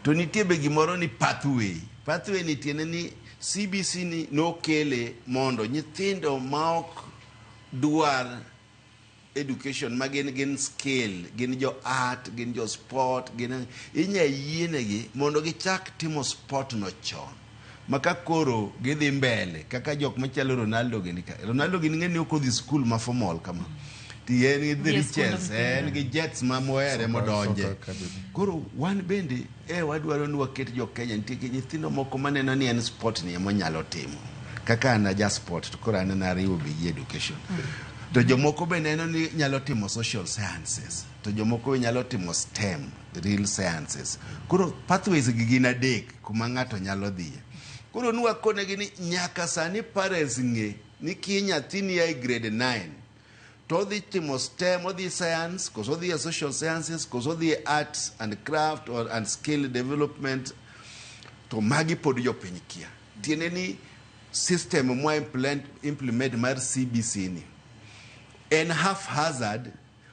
To nitie be gimoro ni pathway ni tiene ni CBC ni nokele mondo nyithindo maok dwar education ma gin skill, gin jo art, gin jo sport, gin inya yienegi mondo gichak timo sport no chon maka koro gidhi mbele kaka jok machalo Ronaldo gini ng'eni ok odhi skul ma formal kama ti en gi riches en gi jets ma mohere modonje koro wan bende wadwaro ni waket jo Kenya nitie nyithindo moko maneno ni en sport ni emonyalo timo kaka ana ja sport to koro ana nariwo bi education to jomoko be neno ni nyalo timo social sciences to jomoko be nyalo timo STEM, real sciences. Koro pathways gi gin adek kuma ng'ato nyalo dhiye. Koro nwakonegi ni nyaka sani parents ng'e ni ki nyathini ya grade 9 to odhi timo STEM, odhi science, koso odhi social sciences, koso odhi arts and craft and skill development, to magi pod jopiny kia. Tiene ni system mwa implement mar CBC ni en haphazard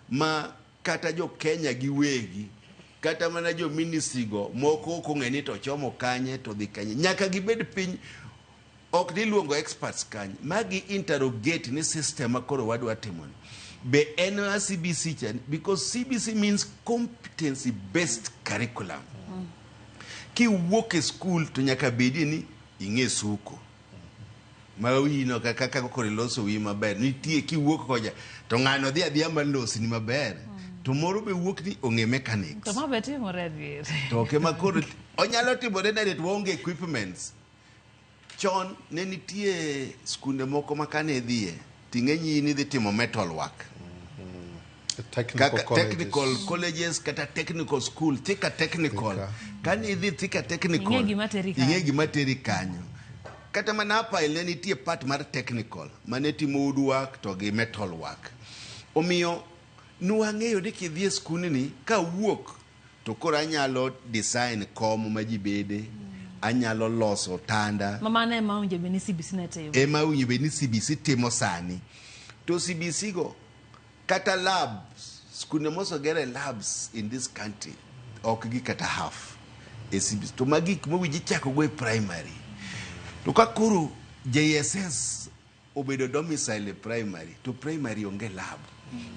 ma kata jo Kenya giwegi kata mana jo ministry go moko kong'eni to chomo kanye to dhi kanye nyaka gibed piny ok diluongo experts kanye magi interrogate ni system akoro wadwa timoni be en CBC chan because CBC means competency based curriculum. Ki wuok e school to nyaka bedi ni ing'e suko ma wino kaka koko loso wi maber nitie kiwuok koja to ng'ano dhi adhiya malosi ni maber to moro be wuok ni ong'e mechanics to mabe timore dhier to ke makoro onyalo timore na det wonge equipments chon ne nitie skunde moko makane dhiye ting'enyi ni dhi timo metal work technical colleges kata technical school thika technical kani idhi thika technical ing'e gima teri kanyo kata mana hapa ile nitie part mar technical mane timo woodwork to gi metal work omiyo nuang'eyo ni kidhie skuni ni ka wuok to koro anyalo design kom ma ji bede anyalo loso tanda mama ne ma unje be ni CBC ne timo unje be ni CBC timo sani to CBC go kata labs skune moso gere labs in this country ok gi kata half CBC to magi mo wiji chako go primary to kakuru JSS obedo domicile primary to primary onge lab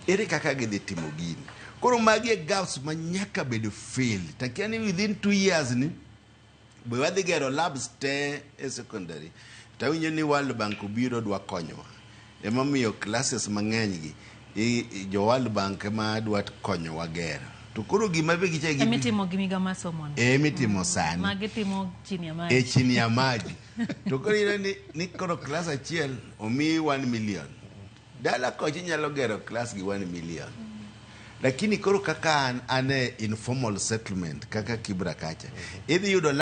ere kaka gidhi timo gini koro magi gaps manyaka bedo fail takiani within 2 years ni be wadhi gero labs te e secondary tawinjo ni World Bank obiro dwa konyowa emomiyo classes mang'eny gi jo World Bank ma dwa konyowa gero to koro gima be giche gi emitimo gimiga masomo emitimo sani magi timo chini ya maji chini ya maji to koro ni koro class achiel omi 1 million dala kochi nyalo gero class gi 1 million lakini koro kaka ane informal settlement kaka Kibra kacha idhi yudo